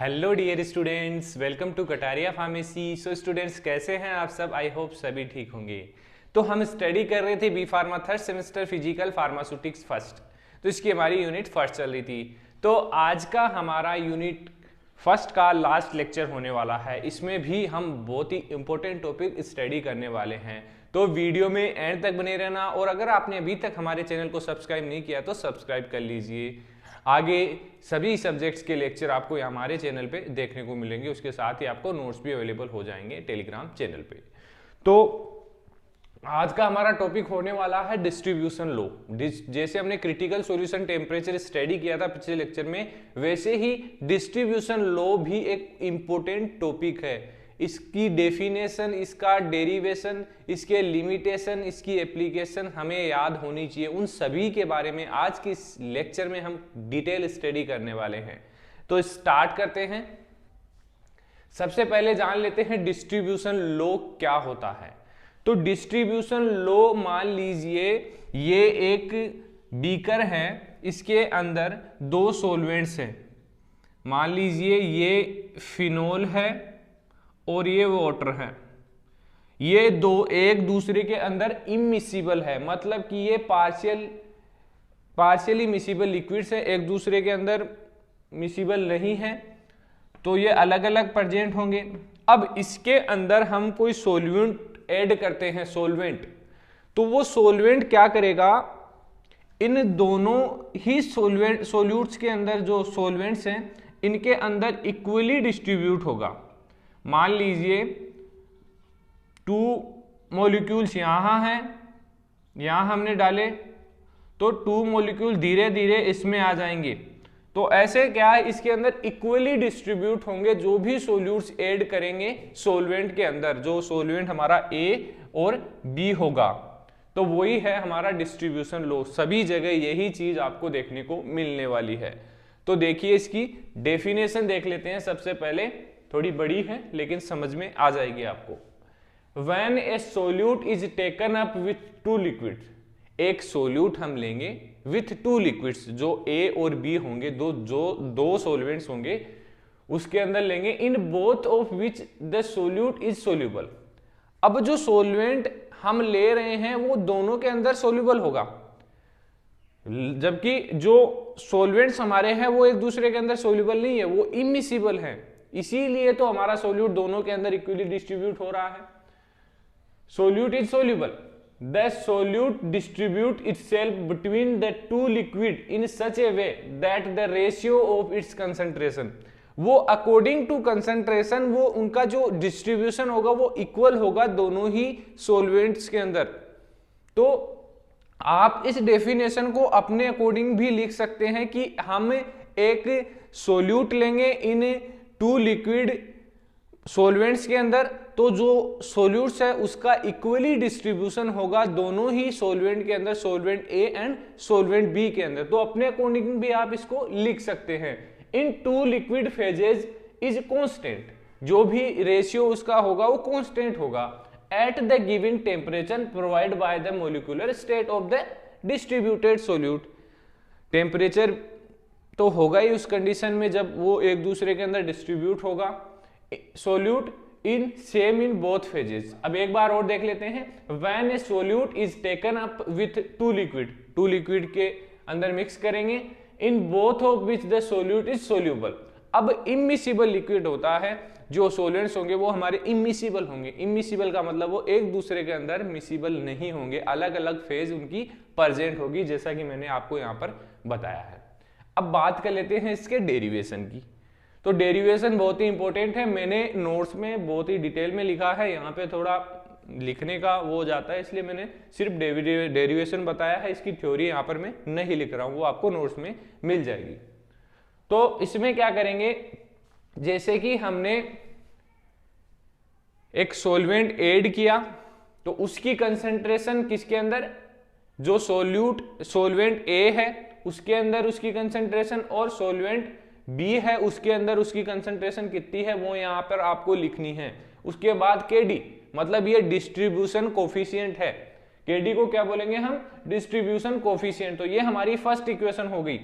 Hello dear students, welcome to Kataria pharmacy. So students, कैसे हैं आप सब? आई होप सभी ठीक होंगे। तो हम स्टडी कर रहे थे B pharma third semester physical pharmaceutics first. तो इसकी हमारी यूनिट फर्स्ट चल रही थी। तो आज का हमारा यूनिट फर्स्ट का लास्ट लेक्चर होने वाला है। इसमें भी हम बहुत ही इंपॉर्टेंट टॉपिक स्टडी करने वाले हैं। तो वीडियो में एंड तक बने रहना, और अगर आपने अभी तक हमारे चैनल को सब्सक्राइब नहीं किया तो सब्सक्राइब कर लीजिए। आगे सभी सब्जेक्ट्स के लेक्चर आपको हमारे चैनल पे देखने को मिलेंगे। उसके साथ ही आपको नोट्स भी अवेलेबल हो जाएंगे टेलीग्राम चैनल पे। तो आज का हमारा टॉपिक होने वाला है डिस्ट्रीब्यूशन लॉ। जैसे हमने क्रिटिकल सॉल्यूशन टेम्परेचर स्टडी किया था पिछले लेक्चर में, वैसे ही डिस्ट्रीब्यूशन लॉ भी एक इंपॉर्टेंट टॉपिक है। इसकी डेफिनेशन, इसका डेरिवेशन, इसके लिमिटेशन, इसकी एप्लीकेशन हमें याद होनी चाहिए। उन सभी के बारे में आज के इस लेक्चर में हम डिटेल स्टडी करने वाले हैं। तो स्टार्ट करते हैं। सबसे पहले जान लेते हैं डिस्ट्रीब्यूशन लॉ क्या होता है। तो डिस्ट्रीब्यूशन लॉ, मान लीजिए ये एक बीकर है, इसके अंदर दो सॉल्वेंट्स हैं। मान लीजिए ये फिनोल है और ये वाटर है। ये दो एक दूसरे के अंदर इमिसिबल है, मतलब कि ये पार्शियली मिसिबल लिक्विड्स है, एक दूसरे के अंदर मिसिबल नहीं है। तो ये अलग अलग प्रेजेंट होंगे। अब इसके अंदर हम कोई सॉल्वेंट ऐड करते हैं, सॉल्वेंट। तो वो सॉल्वेंट क्या करेगा, इन दोनों ही सॉल्यूट्स के अंदर जो सॉल्वेंट्स हैं इनके अंदर इक्वली डिस्ट्रीब्यूट होगा। मान लीजिए 2 मॉलिक्यूल्स यहां हैं, यहां हमने डाले तो 2 मॉलिक्यूल धीरे धीरे इसमें आ जाएंगे। तो ऐसे क्या है, इसके अंदर इक्वली डिस्ट्रीब्यूट होंगे जो भी सॉल्यूट्स ऐड करेंगे सॉल्वेंट के अंदर। जो सॉल्वेंट हमारा ए और बी होगा, तो वही है हमारा डिस्ट्रीब्यूशन लॉ। सभी जगह यही चीज आपको देखने को मिलने वाली है। तो देखिए, इसकी डेफिनेशन देख लेते हैं। सबसे पहले थोड़ी बड़ी है लेकिन समझ में आ जाएगी आपको। When a solute is taken up with two liquids, एक सोल्यूट हम लेंगे विथ टू लिक्विड्स, जो A और B होंगे, दो सॉल्वेंट्स होंगे, उसके अंदर लेंगे। In both of which the solute is soluble. अब जो सॉल्वेंट हम ले रहे हैं वो दोनों के अंदर सोल्यूबल होगा, जबकि जो सॉल्वेंट्स हमारे हैं वो एक दूसरे के अंदर सोल्यूबल नहीं है, वो इमिसिबल है। इसीलिए तो हमारा सोल्यूट दोनों के अंदर इक्वली डिस्ट्रीब्यूट हो रहा है। Solute is soluble, the solute distribute itself between the two liquid in such A way that the ratio of its concentration, वो अकॉर्डिंग टू कंसंट्रेशन, वो उनका जो डिस्ट्रीब्यूशन होगा वो इक्वल होगा दोनों ही सॉल्वेंट्स के अंदर। तो आप इस डेफिनेशन को अपने अकॉर्डिंग भी लिख सकते हैं कि हम एक सोल्यूट लेंगे इन टू लिक्विड सॉल्वेंट्स के अंदर, तो जो सोल्यूट्स है उसका इक्वली डिस्ट्रीब्यूशन होगा दोनों ही सॉल्वेंट के अंदर, solvent A and solvent B के अंदर। तो अपने अकॉर्डिंग भी आप इसको लिख सकते हैं। In two liquid phases is constant, जो भी रेशियो उसका होगा वो कांस्टेंट होगा at the given temperature provide by the molecular state of the distributed solute. Temperature तो होगा ही उस कंडीशन में जब वो एक दूसरे के अंदर डिस्ट्रीब्यूट होगा। Solute in same in both phases. अब एक बार और देख लेते हैं। When A solute is taken up with to liquid के अंदर मिक्स करेंगे, in both of which the solute is soluble. अब इमिसिबल लिक्विड होता है, जो सोल्वेंट्स होंगे वो हमारे इमिसिबल होंगे। इमिसिबल का मतलब वो एक दूसरे के अंदर मिसिबल नहीं होंगे, अलग अलग फेज उनकी प्रेजेंट होगी, जैसा कि मैंने आपको यहाँ पर बताया है। अब बात कर लेते हैं इसके डेरिवेशन की। तो डेरिवेशन बहुत ही इंपॉर्टेंट है। मैंने नोट्स में बहुत ही डिटेल में लिखा है, यहाँ पे थोड़ा लिखने का वो हो जाता है, इसलिए मैंने सिर्फ डेरिवेशन बताया है। इसकी थ्योरी यहाँ पर मैं नहीं लिख रहा हूँ, वो आपको नोट्स में मिल जाएगी। तो इसमें क्या करेंगे, जैसे कि हमने एक सॉल्वेंट ऐड किया तो उसकी कंसंट्रेशन किसके अंदर, जो सॉल्वेंट ए है उसके अंदर उसकी कंसंट्रेशन, और सॉल्वेंट बी है उसके अंदर उसकी कंसंट्रेशन कितनी है वो यहां पर आपको लिखनी है। उसके बाद केडी, मतलब ये डिस्ट्रीब्यूशन कोफिशिएंट है। केडी को क्या बोलेंगे हम, डिस्ट्रीब्यूशन कोफिशिएंट। तो ये हमारी फर्स्ट इक्वेशन हो गई।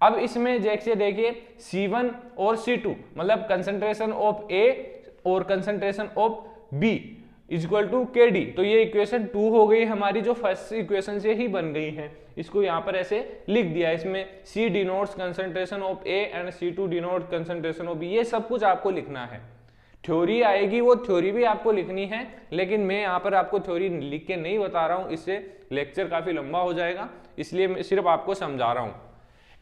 अब इसमें जैसे देखिए C1 और C2 मतलब कंसंट्रेशन ऑफ A और concentration of B equal to KD, तो ये इक्वेशन 2 हो गई हमारी, जो फर्स्ट इक्वेशन से ही बन गई है। इसको यहाँ पर ऐसे लिख दिया, इसमें C denotes concentration of A and C2 denote concentration of B, ये सब कुछ आपको लिखना है। थ्योरी आएगी, वो थ्योरी भी आपको लिखनी है, लेकिन मैं यहाँ पर आपको थ्योरी लिख के नहीं बता रहा हूँ, इससे लेक्चर काफी लंबा हो जाएगा, इसलिए मैं सिर्फ आपको समझा रहा हूँ।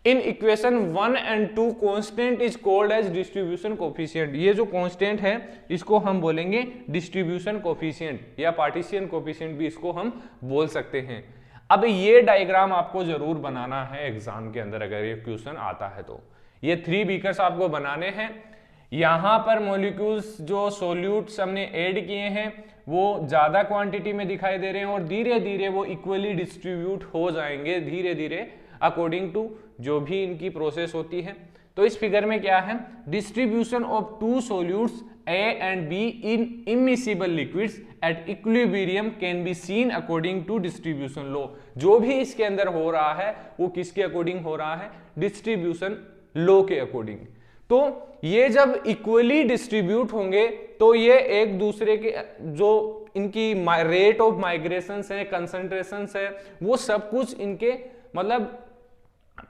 In equation 1 and 2 constant is called as distribution coefficient, ये जो कांस्टेंट है इसको हम बोलेंगे डिस्ट्रीब्यूशन कोफिशिएंट या पार्टीशियन कोफिशिएंट भी इसको हम बोल सकते हैं। अब ये डायग्राम आपको जरूर बनाना है एग्जाम के अंदर, अगर ये क्वेश्चन आता है तो। ये 3 बीकर्स आपको बनाने हैं, यहां पर मॉलिक्यूल्स जो सोल्यूट्स हमने ऐड किए हैं वो ज्यादा क्वांटिटी में दिखाई दे रहे हैं और धीरे धीरे वो इक्वली डिस्ट्रीब्यूट हो जाएंगे धीरे धीरे अकॉर्डिंग टू जो भी इनकी प्रोसेस होती है। तो इस फिगर में क्या है, distribution of 2 solutes A and B in immiscible liquids at equilibrium can be seen according to distribution law। जो भी इसके अंदर हो रहा है वो किसके अकॉर्डिंग हो रहा है, डिस्ट्रीब्यूशन लॉ के अकॉर्डिंग। तो ये जब इक्वली डिस्ट्रीब्यूट होंगे तो ये एक दूसरे के जो इनकी रेट ऑफ माइग्रेशन है, कंसंट्रेशन है, वो सब कुछ इनके मतलब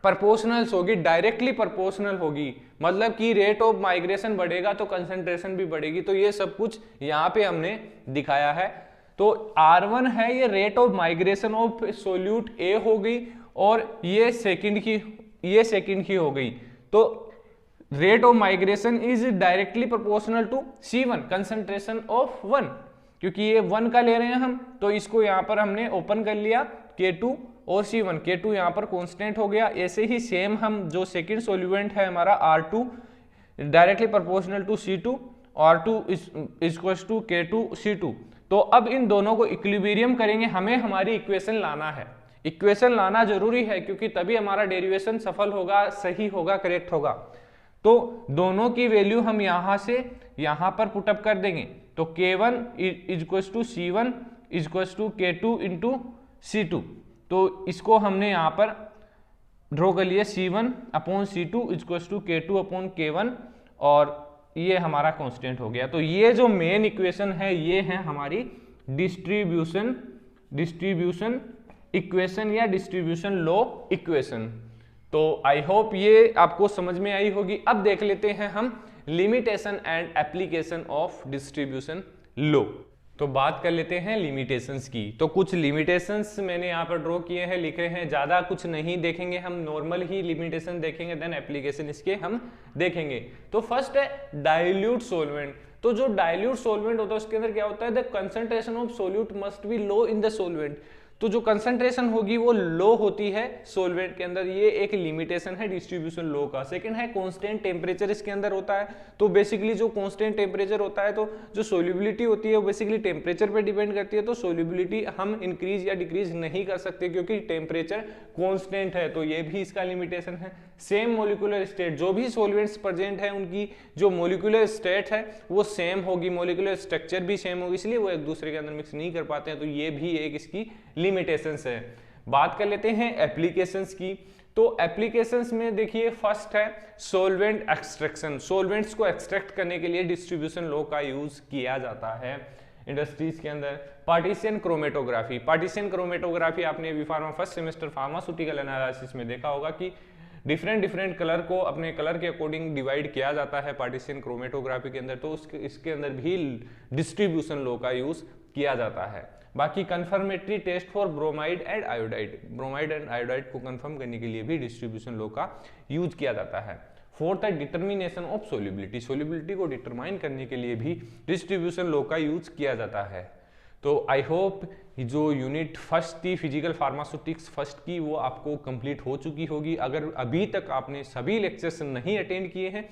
प्रोपोर्शनल्स होगी, डायरेक्टली प्रोपोर्शनल होगी, मतलब कि रेट ऑफ माइग्रेशन बढ़ेगा तो कंसंट्रेशन भी बढ़ेगी। तो ये सब कुछ यहाँ पे हमने दिखाया है। तो R1 है ये rate of migration of solute A हो गई और ये सेकंड की हो गई। तो rate of migration is directly proportional to C1 concentration of 1, क्योंकि ये 1 का ले रहे हैं हम, तो इसको यहाँ पर हमने ओपन कर लिया K2 और C1, K2 यहाँ पर कांस्टेंट हो गया। ऐसे ही सेम हम जो सेकंड सॉल्यूएंट है हमारा R2 directly proportional to C2, R2 equals to K2 C2। तो अब इन दोनों को इक्विलिब्रियम करेंगे, हमें हमारी इक्वेशन लाना है। इक्वेशन लाना जरूरी है क्योंकि तभी हमारा डेरिवेशन सफल होगा, सही होगा, करेक्ट होगा। तो दोनों की वैल्यू हम यहां से यहां पर पुटअप कर देंगे। तो K1 equals to C1 equals to K2 into C2। तो इसको हमने यहां पर ड्रॉ कर लिया C1 upon C2 equals to K2 upon K1 और ये हमारा कांस्टेंट हो गया। तो ये जो मेन इक्वेशन है ये है हमारी डिस्ट्रीब्यूशन इक्वेशन या डिस्ट्रीब्यूशन लॉ इक्वेशन। तो आई होप ये आपको समझ में आई होगी। अब देख लेते हैं हम limitation and application of distribution law. तो बात कर लेते हैं लिमिटेशंस की। तो कुछ लिमिटेशंस मैंने यहाँ पर ड्रॉ किए हैं, लिखे हैं, ज़्यादा कुछ नहीं देखेंगे हम, नॉर्मल ही लिमिटेशन देखेंगे, देन एप्लीकेशन इसके हम देखेंगे। तो फर्स्ट है डाइल्यूट सोलवेंट। तो जो डाइल्यूट सोलवेंट होता है उसके अंदर क्या होता है, the concentration of solute must be low in the solvent. तो जो कंसंट्रेशन होगी वो लो होती है सोलवेंट के अंदर, ये एक लिमिटेशन है डिस्ट्रीब्यूशन लॉ का। सेकंड है कांस्टेंट टेम्परेचर इसके अंदर होता है। तो बेसिकली जो कांस्टेंट टेम्परेचर होता है, तो जो सोल्यूबिलिटी होती है वो बेसिकली टेम्परेचर पे डिपेंड करती है। तो सोल्यूबिलिटी हम इंक्रीज या डिक्रीज नहीं कर सकते क्योंकि टेम्परेचर कांस्टेंट है, तो ये भी इसका लिमिटेशन है। सेम मोलिकुलर स्टेट, जो भी सॉल्वेंट्स प्रेजेंट है उनकी जो मोलिकुलर स्टेट है वो सेम होगी, मोलिकुलर स्ट्रक्चर भी सेम होगी, इसलिए वो एक दूसरे के अंदर मिक्स नहीं कर पाते हैं। तो ये भी एक इसकी लिमिटेशंस है। बात कर लेते हैं एप्लीकेशंस की। तो एप्लीकेशंस में देखिए फर्स्ट है सॉल्वेंट एक्सट्रैक्शन। सॉल्वेंट्स को एक्सट्रैक्ट करने के लिए डिस्ट्रीब्यूशन लॉ का यूज किया जाता है इंडस्ट्रीज के अंदर। पार्टीशियन क्रोमेटोग्राफी, पार्टीशियन क्रोमेटोग्राफी आपने B pharma first semester pharmaceutical analysis में देखा होगा कि डिफरेंट कलर को अपने कलर के अकॉर्डिंग डिवाइड किया जाता है पार्टीशियन क्रोमेटोग्राफी के अंदर। तो इसके अंदर भी डिस्ट्रीब्यूशन लॉ का यूज किया जाता है। बाकी confirmatory test for bromide and iodide, bromide and iodide को कंफर्म करने के लिए भी डिस्ट्रीब्यूशन लॉ का यूज किया जाता है। फोर्थ है डिटर्मिनेशन ऑफ सोल्युबिलिटी, सोल्युबिलिटी को डिटरमाइन करने के लिए भी डिस्ट्रीब्यूशन लॉ का यूज किया जाता है। तो आई होप जो यूनिट फर्स्ट थी फिजिकल फार्मास्यूटिक्स फर्स्ट की वो आपको कंप्लीट हो चुकी होगी। अगर अभी तक आपने सभी लेक्चर्स नहीं अटेंड किए हैं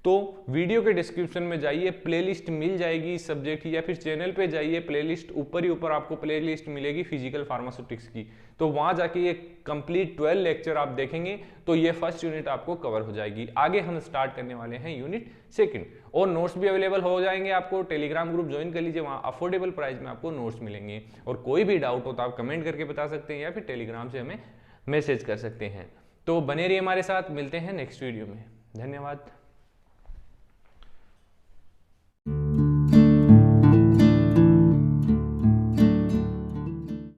तो वीडियो के डिस्क्रिप्शन में जाइए, प्लेलिस्ट मिल जाएगी सब्जेक्ट की, या फिर चैनल पे जाइए, प्लेलिस्ट ऊपर ही ऊपर आपको प्लेलिस्ट मिलेगी फिजिकल फार्मास्यूटिक्स की। तो वहां जाके ये कंप्लीट 12 लेक्चर आप देखेंगे तो ये फर्स्ट यूनिट आपको कवर हो जाएगी। आगे हम स्टार्ट करने वाले हैं यूनिट सेकंड, और नोट्स भी अवेलेबल हो जाएंगे आपको। टेलीग्राम ग्रुप ज्वाइन कर लीजिए, वहाँ अफोर्डेबल प्राइस में आपको नोट्स मिलेंगे। और कोई भी डाउट हो तो आप कमेंट करके बता सकते हैं या फिर टेलीग्राम से हमें मैसेज कर सकते हैं। तो बने रहिए हमारे साथ, मिलते हैं नेक्स्ट वीडियो में। धन्यवाद।